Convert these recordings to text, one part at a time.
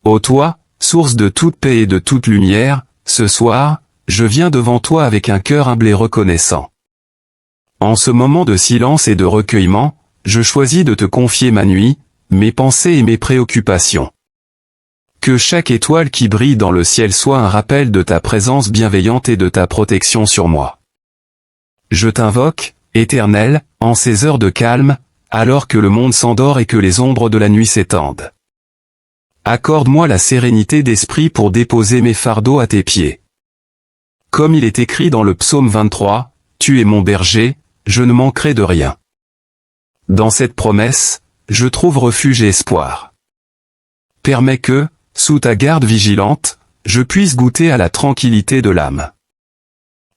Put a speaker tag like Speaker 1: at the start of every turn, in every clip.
Speaker 1: Ô toi, source de toute paix et de toute lumière, ce soir, je viens devant toi avec un cœur humble et reconnaissant. En ce moment de silence et de recueillement, je choisis de te confier ma nuit, mes pensées et mes préoccupations. Que chaque étoile qui brille dans le ciel soit un rappel de ta présence bienveillante et de ta protection sur moi. Je t'invoque, Éternel, en ces heures de calme, alors que le monde s'endort et que les ombres de la nuit s'étendent. Accorde-moi la sérénité d'esprit pour déposer mes fardeaux à tes pieds. Comme il est écrit dans le psaume 23, « Tu es mon berger, je ne manquerai de rien ». Dans cette promesse, je trouve refuge et espoir. Permets que, sous ta garde vigilante, je puisse goûter à la tranquillité de l'âme.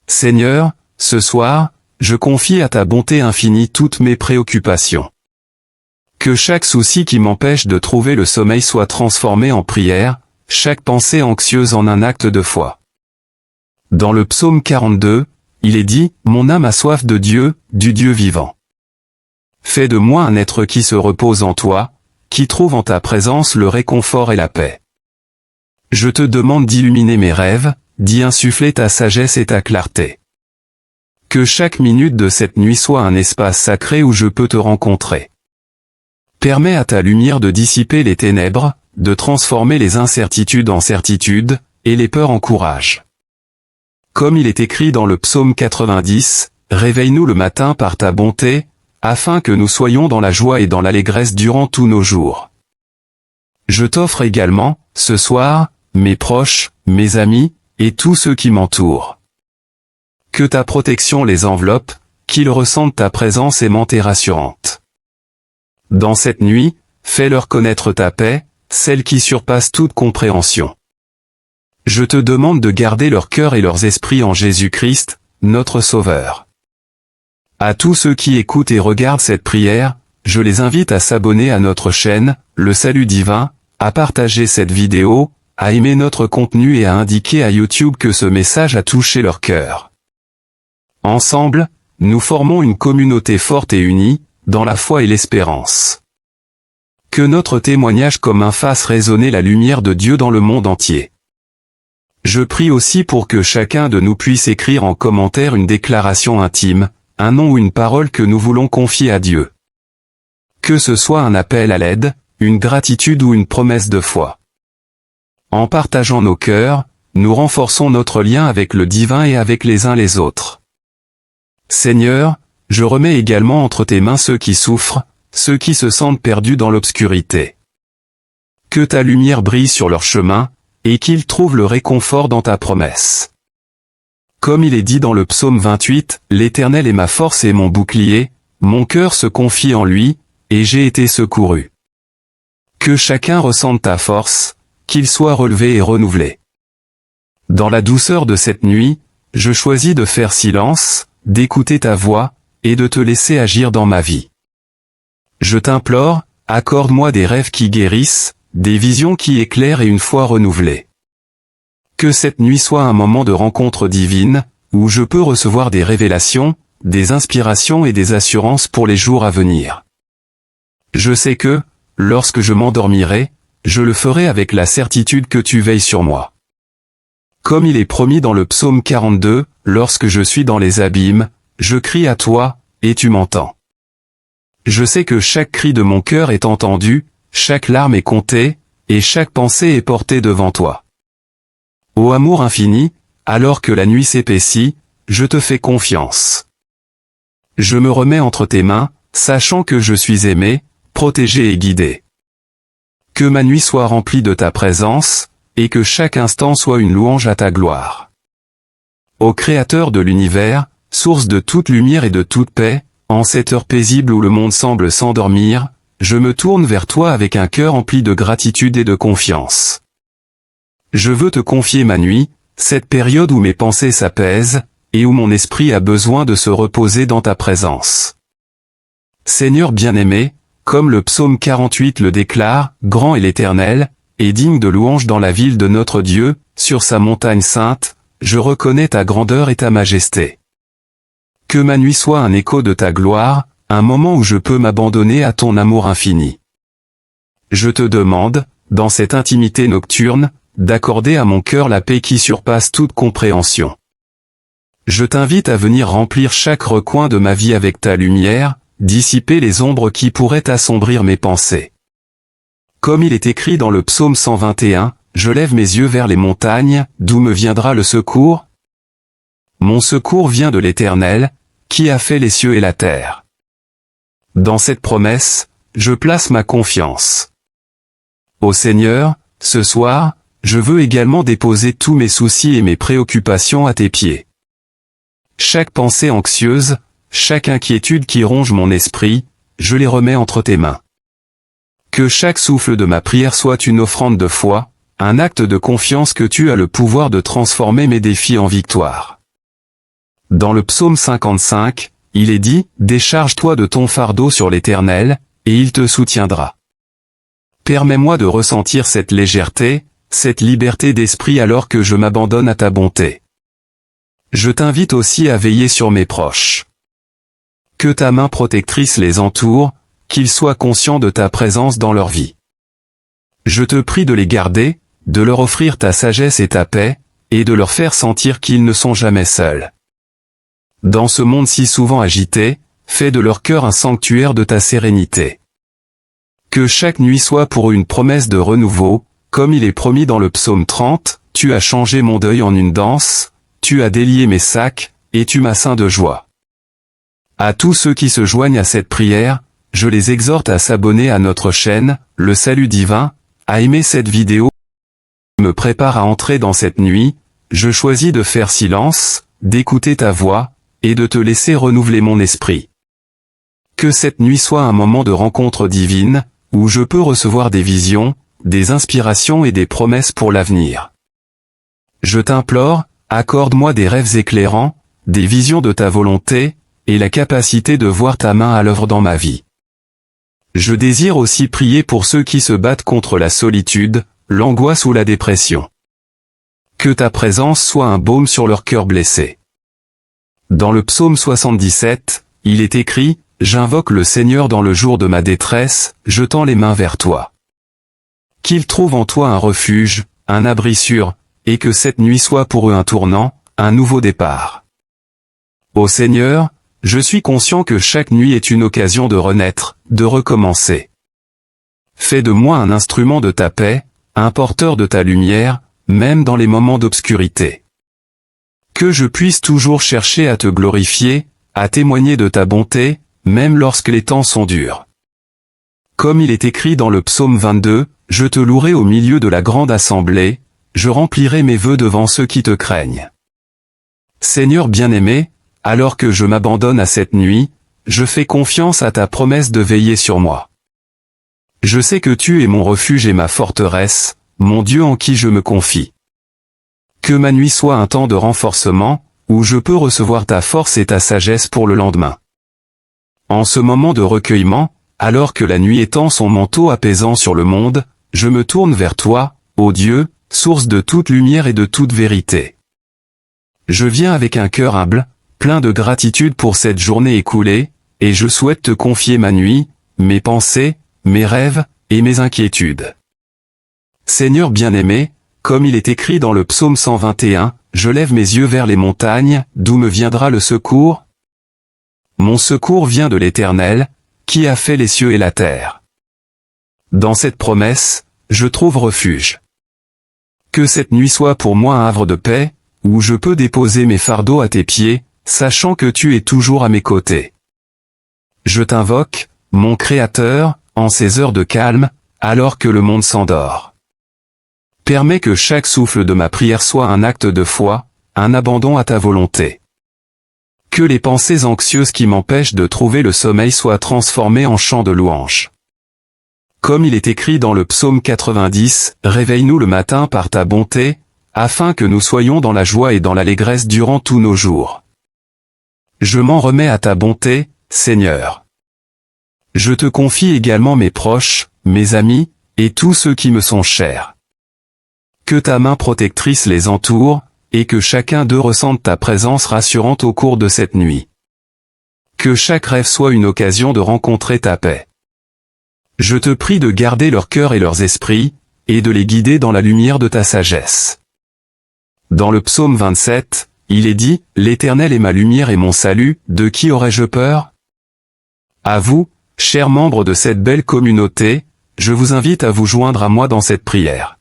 Speaker 1: Seigneur, ce soir, je confie à ta bonté infinie toutes mes préoccupations. Que chaque souci qui m'empêche de trouver le sommeil soit transformé en prière, chaque pensée anxieuse en un acte de foi. Dans le psaume 42, il est dit « Mon âme a soif de Dieu, du Dieu vivant. » Fais de moi un être qui se repose en toi, qui trouve en ta présence le réconfort et la paix. Je te demande d'illuminer mes rêves, d'y insuffler ta sagesse et ta clarté. Que chaque minute de cette nuit soit un espace sacré où je peux te rencontrer. Permets à ta lumière de dissiper les ténèbres, de transformer les incertitudes en certitudes, et les peurs en courage. Comme il est écrit dans le psaume 90, « Réveille-nous le matin par ta bonté, afin que nous soyons dans la joie et dans l'allégresse durant tous nos jours. » Je t'offre également, ce soir, mes proches, mes amis, et tous ceux qui m'entourent. Que ta protection les enveloppe, qu'ils ressentent ta présence aimante et rassurante. Dans cette nuit, fais-leur connaître ta paix, celle qui surpasse toute compréhension. Je te demande de garder leur cœur et leurs esprits en Jésus-Christ, notre Sauveur. À tous ceux qui écoutent et regardent cette prière, je les invite à s'abonner à notre chaîne, Le Salut Divin, à partager cette vidéo, à aimer notre contenu et à indiquer à YouTube que ce message a touché leur cœur. Ensemble, nous formons une communauté forte et unie, dans la foi et l'espérance. Que notre témoignage commun fasse résonner la lumière de Dieu dans le monde entier. Je prie aussi pour que chacun de nous puisse écrire en commentaire une déclaration intime, un nom ou une parole que nous voulons confier à Dieu. Que ce soit un appel à l'aide, une gratitude ou une promesse de foi. En partageant nos cœurs, nous renforçons notre lien avec le divin et avec les uns les autres. Seigneur, je remets également entre tes mains ceux qui souffrent, ceux qui se sentent perdus dans l'obscurité. Que ta lumière brille sur leur chemin, et qu'ils trouvent le réconfort dans ta promesse. Comme il est dit dans le psaume 28, « L'Éternel est ma force et mon bouclier, mon cœur se confie en lui, et j'ai été secouru. » Que chacun ressente ta force, qu'il soit relevé et renouvelé. Dans la douceur de cette nuit, je choisis de faire silence, d'écouter ta voix, et de te laisser agir dans ma vie. Je t'implore, accorde-moi des rêves qui guérissent, des visions qui éclairent et une foi renouvelée. Que cette nuit soit un moment de rencontre divine, où je peux recevoir des révélations, des inspirations et des assurances pour les jours à venir. Je sais que, lorsque je m'endormirai, je le ferai avec la certitude que tu veilles sur moi. Comme il est promis dans le psaume 42, « Lorsque je suis dans les abîmes, je crie à toi, et tu m'entends. » Je sais que chaque cri de mon cœur est entendu, chaque larme est comptée, et chaque pensée est portée devant toi. Ô amour infini, alors que la nuit s'épaissit, je te fais confiance. Je me remets entre tes mains, sachant que je suis aimé, protégé et guidé. Que ma nuit soit remplie de ta présence, et que chaque instant soit une louange à ta gloire. Ô Créateur de l'univers, source de toute lumière et de toute paix, en cette heure paisible où le monde semble s'endormir, je me tourne vers toi avec un cœur empli de gratitude et de confiance. Je veux te confier ma nuit, cette période où mes pensées s'apaisent, et où mon esprit a besoin de se reposer dans ta présence. Seigneur bien-aimé, comme le psaume 48 le déclare, « Grand est l'Éternel, et digne de louange dans la ville de notre Dieu, sur sa montagne sainte, je reconnais ta grandeur et ta majesté. » Que ma nuit soit un écho de ta gloire, un moment où je peux m'abandonner à ton amour infini. Je te demande, dans cette intimité nocturne, d'accorder à mon cœur la paix qui surpasse toute compréhension. Je t'invite à venir remplir chaque recoin de ma vie avec ta lumière, dissiper les ombres qui pourraient assombrir mes pensées. Comme il est écrit dans le psaume 121, je lève mes yeux vers les montagnes, d'où me viendra le secours? Mon secours vient de l'Éternel, qui a fait les cieux et la terre. Dans cette promesse, je place ma confiance. Ô Seigneur, ce soir, je veux également déposer tous mes soucis et mes préoccupations à tes pieds. Chaque pensée anxieuse, chaque inquiétude qui ronge mon esprit, je les remets entre tes mains. Que chaque souffle de ma prière soit une offrande de foi, un acte de confiance que tu as le pouvoir de transformer mes défis en victoire. Dans le psaume 55, il est dit, « Décharge-toi de ton fardeau sur l'Éternel, et il te soutiendra. » Permets-moi de ressentir cette légèreté, cette liberté d'esprit alors que je m'abandonne à ta bonté. Je t'invite aussi à veiller sur mes proches. Que ta main protectrice les entoure, qu'ils soient conscients de ta présence dans leur vie. Je te prie de les garder, de leur offrir ta sagesse et ta paix, et de leur faire sentir qu'ils ne sont jamais seuls. Dans ce monde si souvent agité, fais de leur cœur un sanctuaire de ta sérénité. Que chaque nuit soit pour eux une promesse de renouveau, comme il est promis dans le psaume 30, « Tu as changé mon deuil en une danse, tu as délié mes sacs, et tu m'as ceint de joie. » À tous ceux qui se joignent à cette prière, je les exhorte à s'abonner à notre chaîne, Le Salut Divin, à aimer cette vidéo. Je me prépare à entrer dans cette nuit, je choisis de faire silence, d'écouter ta voix, et de te laisser renouveler mon esprit. Que cette nuit soit un moment de rencontre divine, où je peux recevoir des visions, des inspirations et des promesses pour l'avenir. Je t'implore, accorde-moi des rêves éclairants, des visions de ta volonté, et la capacité de voir ta main à l'œuvre dans ma vie. Je désire aussi prier pour ceux qui se battent contre la solitude, l'angoisse ou la dépression. Que ta présence soit un baume sur leur cœur blessé. Dans le psaume 77, il est écrit, « J'invoque le Seigneur dans le jour de ma détresse, je tends les mains vers toi. » Qu'ils trouvent en toi un refuge, un abri sûr, et que cette nuit soit pour eux un tournant, un nouveau départ. Ô Seigneur, je suis conscient que chaque nuit est une occasion de renaître, de recommencer. Fais de moi un instrument de ta paix, un porteur de ta lumière, même dans les moments d'obscurité. Que je puisse toujours chercher à te glorifier, à témoigner de ta bonté, même lorsque les temps sont durs. Comme il est écrit dans le psaume 22, « Je te louerai au milieu de la grande assemblée, je remplirai mes vœux devant ceux qui te craignent. » Seigneur bien-aimé, alors que je m'abandonne à cette nuit, je fais confiance à ta promesse de veiller sur moi. Je sais que tu es mon refuge et ma forteresse, mon Dieu en qui je me confie. Que ma nuit soit un temps de renforcement, où je peux recevoir ta force et ta sagesse pour le lendemain. En ce moment de recueillement, alors que la nuit étend son manteau apaisant sur le monde, je me tourne vers toi, ô Dieu, source de toute lumière et de toute vérité. Je viens avec un cœur humble, plein de gratitude pour cette journée écoulée, et je souhaite te confier ma nuit, mes pensées, mes rêves, et mes inquiétudes. Seigneur bien-aimé, comme il est écrit dans le psaume 121, « Je lève mes yeux vers les montagnes, d'où me viendra le secours? Mon secours vient de l'Éternel, qui a fait les cieux et la terre. » Dans cette promesse, je trouve refuge. Que cette nuit soit pour moi un havre de paix, où je peux déposer mes fardeaux à tes pieds, sachant que tu es toujours à mes côtés. Je t'invoque, mon Créateur, en ces heures de calme, alors que le monde s'endort. Permets que chaque souffle de ma prière soit un acte de foi, un abandon à ta volonté. Que les pensées anxieuses qui m'empêchent de trouver le sommeil soient transformées en chants de louange. Comme il est écrit dans le psaume 90, « Réveille-nous le matin par ta bonté, afin que nous soyons dans la joie et dans l'allégresse durant tous nos jours. » Je m'en remets à ta bonté, Seigneur. Je te confie également mes proches, mes amis, et tous ceux qui me sont chers. Que ta main protectrice les entoure, et que chacun d'eux ressente ta présence rassurante au cours de cette nuit. Que chaque rêve soit une occasion de rencontrer ta paix. Je te prie de garder leur cœur et leurs esprits, et de les guider dans la lumière de ta sagesse. Dans le psaume 27, il est dit, « L'Éternel est ma lumière et mon salut, de qui aurais-je peur ?» À vous, chers membres de cette belle communauté, je vous invite à vous joindre à moi dans cette prière.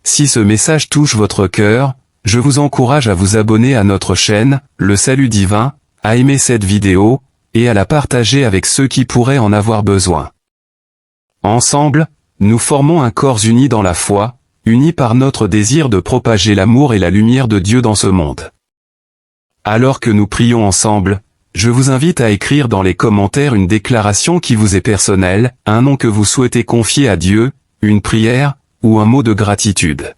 Speaker 1: Si ce message touche votre cœur, je vous encourage à vous abonner à notre chaîne, Le Salut Divin, à aimer cette vidéo, et à la partager avec ceux qui pourraient en avoir besoin. Ensemble, nous formons un corps uni dans la foi, unis par notre désir de propager l'amour et la lumière de Dieu dans ce monde. Alors que nous prions ensemble, je vous invite à écrire dans les commentaires une déclaration qui vous est personnelle, un nom que vous souhaitez confier à Dieu, une prière, ou un mot de gratitude.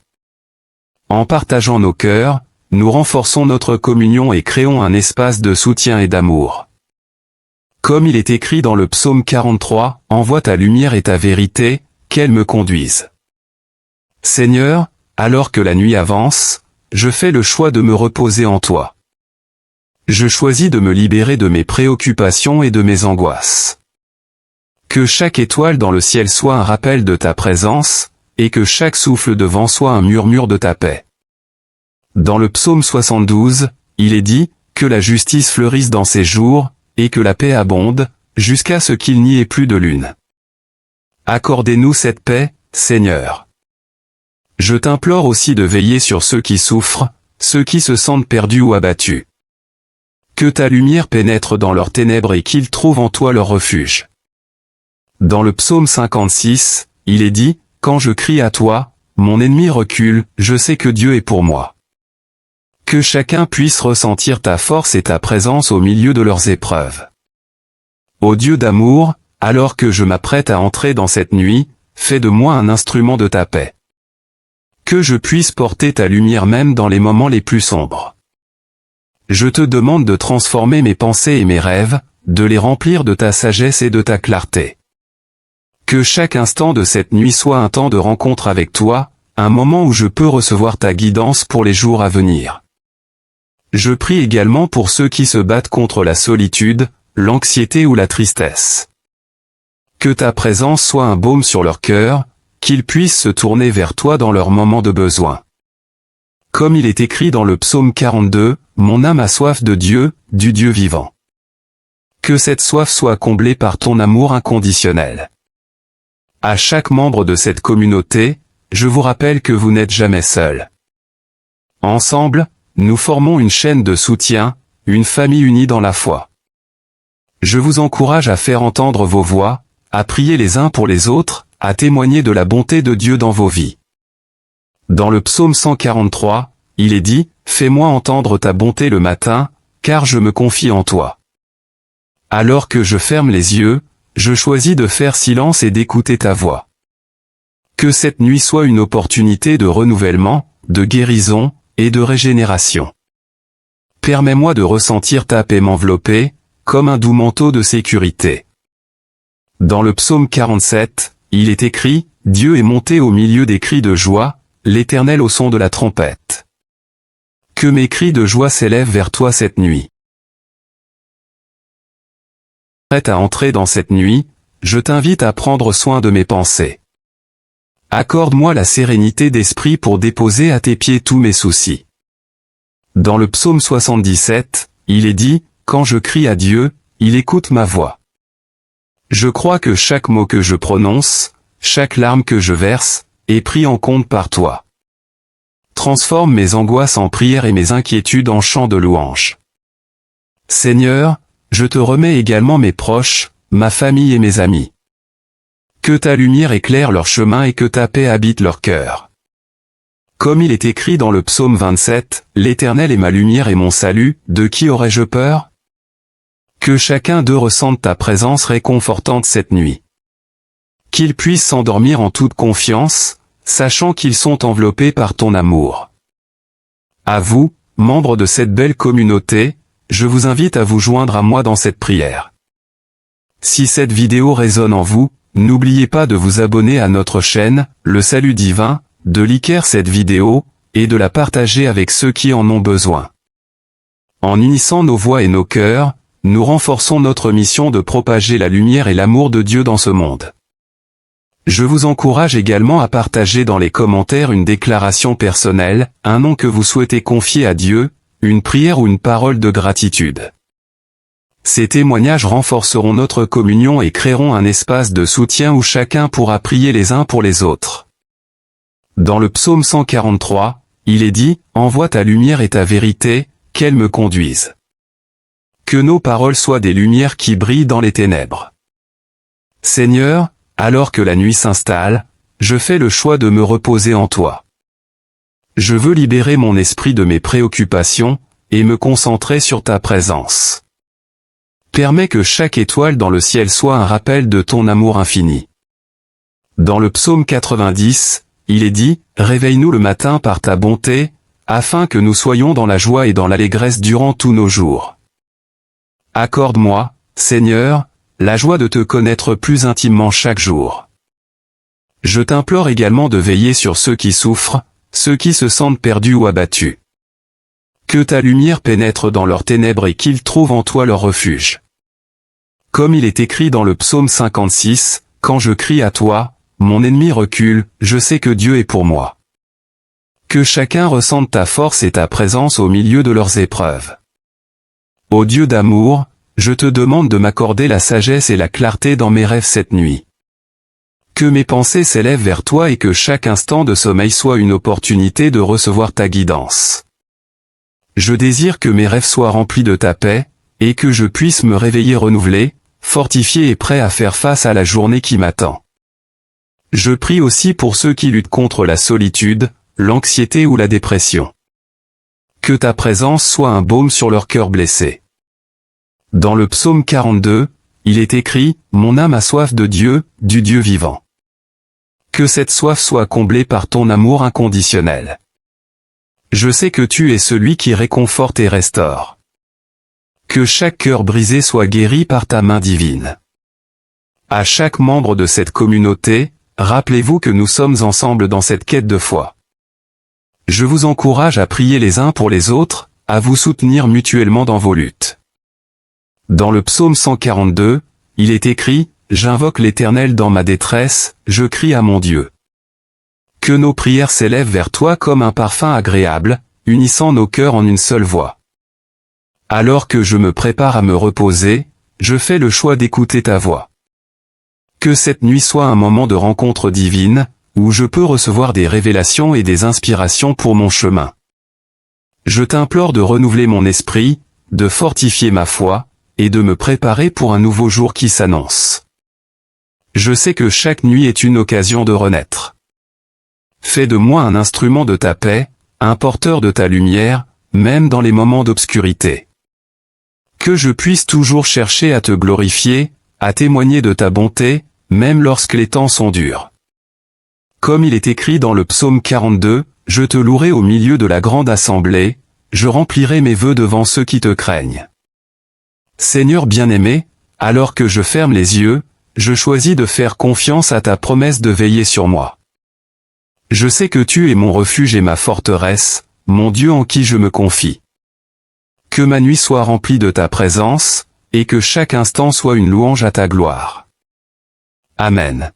Speaker 1: En partageant nos cœurs, nous renforçons notre communion et créons un espace de soutien et d'amour. Comme il est écrit dans le psaume 43, « Envoie ta lumière et ta vérité, qu'elles me conduisent. » Seigneur, alors que la nuit avance, je fais le choix de me reposer en toi. Je choisis de me libérer de mes préoccupations et de mes angoisses. Que chaque étoile dans le ciel soit un rappel de ta présence, et que chaque souffle de vent soit un murmure de ta paix. Dans le psaume 72, il est dit, « Que la justice fleurisse dans ces jours, et que la paix abonde, jusqu'à ce qu'il n'y ait plus de lune. » Accordez-nous cette paix, Seigneur. Je t'implore aussi de veiller sur ceux qui souffrent, ceux qui se sentent perdus ou abattus. Que ta lumière pénètre dans leurs ténèbres et qu'ils trouvent en toi leur refuge. Dans le psaume 56, il est dit, « Quand je crie à toi, mon ennemi recule, je sais que Dieu est pour moi. » Que chacun puisse ressentir ta force et ta présence au milieu de leurs épreuves. Ô Dieu d'amour, alors que je m'apprête à entrer dans cette nuit, fais de moi un instrument de ta paix. Que je puisse porter ta lumière même dans les moments les plus sombres. Je te demande de transformer mes pensées et mes rêves, de les remplir de ta sagesse et de ta clarté. Que chaque instant de cette nuit soit un temps de rencontre avec toi, un moment où je peux recevoir ta guidance pour les jours à venir. Je prie également pour ceux qui se battent contre la solitude, l'anxiété ou la tristesse. Que ta présence soit un baume sur leur cœur, qu'ils puissent se tourner vers toi dans leurs moments de besoin. Comme il est écrit dans le psaume 42, « Mon âme a soif de Dieu, du Dieu vivant. » Que cette soif soit comblée par ton amour inconditionnel. À chaque membre de cette communauté, je vous rappelle que vous n'êtes jamais seul. Ensemble, nous formons une chaîne de soutien, une famille unie dans la foi. Je vous encourage à faire entendre vos voix, à prier les uns pour les autres, à témoigner de la bonté de Dieu dans vos vies. Dans le psaume 143, il est dit, « Fais-moi entendre ta bonté le matin, car je me confie en toi. » Alors que je ferme les yeux, je choisis de faire silence et d'écouter ta voix. Que cette nuit soit une opportunité de renouvellement, de guérison, et de régénération. Permets-moi de ressentir ta paix m'envelopper, comme un doux manteau de sécurité. Dans le psaume 47, il est écrit, « Dieu est monté au milieu des cris de joie, l'Éternel au son de la trompette. » Que mes cris de joie s'élèvent vers toi cette nuit. Prête à entrer dans cette nuit, je t'invite à prendre soin de mes pensées. Accorde-moi la sérénité d'esprit pour déposer à tes pieds tous mes soucis. Dans le psaume 77, il est dit, « Quand je crie à Dieu, il écoute ma voix. » Je crois que chaque mot que je prononce, chaque larme que je verse, est pris en compte par toi. Transforme mes angoisses en prières et mes inquiétudes en chants de louange. Seigneur, je te remets également mes proches, ma famille et mes amis. Que ta lumière éclaire leur chemin et que ta paix habite leur cœur. Comme il est écrit dans le psaume 27, « L'Éternel est ma lumière et mon salut, de qui aurais-je peur ?» Que chacun d'eux ressente ta présence réconfortante cette nuit. Qu'ils puissent s'endormir en toute confiance, sachant qu'ils sont enveloppés par ton amour. À vous, membres de cette belle communauté, je vous invite à vous joindre à moi dans cette prière. Si cette vidéo résonne en vous, n'oubliez pas de vous abonner à notre chaîne, Le Salut Divin, de liker cette vidéo, et de la partager avec ceux qui en ont besoin. En unissant nos voix et nos cœurs, nous renforçons notre mission de propager la lumière et l'amour de Dieu dans ce monde. Je vous encourage également à partager dans les commentaires une déclaration personnelle, un nom que vous souhaitez confier à Dieu, une prière ou une parole de gratitude. Ces témoignages renforceront notre communion et créeront un espace de soutien où chacun pourra prier les uns pour les autres. Dans le psaume 143, il est dit « Envoie ta lumière et ta vérité, qu'elles me conduisent. » Que nos paroles soient des lumières qui brillent dans les ténèbres. Seigneur, alors que la nuit s'installe, je fais le choix de me reposer en toi. Je veux libérer mon esprit de mes préoccupations, et me concentrer sur ta présence. Permets que chaque étoile dans le ciel soit un rappel de ton amour infini. Dans le psaume 90, il est dit « Réveille-nous le matin par ta bonté, afin que nous soyons dans la joie et dans l'allégresse durant tous nos jours. » Accorde-moi, Seigneur, la joie de te connaître plus intimement chaque jour. Je t'implore également de veiller sur ceux qui souffrent, ceux qui se sentent perdus ou abattus. Que ta lumière pénètre dans leurs ténèbres et qu'ils trouvent en toi leur refuge. Comme il est écrit dans le psaume 56, « Quand je crie à toi, mon ennemi recule, je sais que Dieu est pour moi. » Que chacun ressente ta force et ta présence au milieu de leurs épreuves. Ô Dieu d'amour, je te demande de m'accorder la sagesse et la clarté dans mes rêves cette nuit. Que mes pensées s'élèvent vers toi et que chaque instant de sommeil soit une opportunité de recevoir ta guidance. Je désire que mes rêves soient remplis de ta paix, et que je puisse me réveiller renouvelé, fortifié et prêt à faire face à la journée qui m'attend. Je prie aussi pour ceux qui luttent contre la solitude, l'anxiété ou la dépression. Que ta présence soit un baume sur leur cœur blessé. Dans le psaume 42, il est écrit « Mon âme a soif de Dieu, du Dieu vivant. » Que cette soif soit comblée par ton amour inconditionnel. Je sais que tu es celui qui réconforte et restaure. Que chaque cœur brisé soit guéri par ta main divine. À chaque membre de cette communauté, rappelez-vous que nous sommes ensemble dans cette quête de foi. Je vous encourage à prier les uns pour les autres, à vous soutenir mutuellement dans vos luttes. Dans le psaume 142, il est écrit « J'invoque l'Éternel dans ma détresse, je crie à mon Dieu. » Que nos prières s'élèvent vers toi comme un parfum agréable, unissant nos cœurs en une seule voix. Alors que je me prépare à me reposer, je fais le choix d'écouter ta voix. Que cette nuit soit un moment de rencontre divine, où je peux recevoir des révélations et des inspirations pour mon chemin. Je t'implore de renouveler mon esprit, de fortifier ma foi, et de me préparer pour un nouveau jour qui s'annonce. Je sais que chaque nuit est une occasion de renaître. Fais de moi un instrument de ta paix, un porteur de ta lumière, même dans les moments d'obscurité. Que je puisse toujours chercher à te glorifier, à témoigner de ta bonté, même lorsque les temps sont durs. Comme il est écrit dans le psaume 42, « Je te louerai au milieu de la grande assemblée, je remplirai mes vœux devant ceux qui te craignent. » Seigneur bien-aimé, alors que je ferme les yeux, je choisis de faire confiance à ta promesse de veiller sur moi. Je sais que tu es mon refuge et ma forteresse, mon Dieu en qui je me confie. Que ma nuit soit remplie de ta présence, et que chaque instant soit une louange à ta gloire. Amen.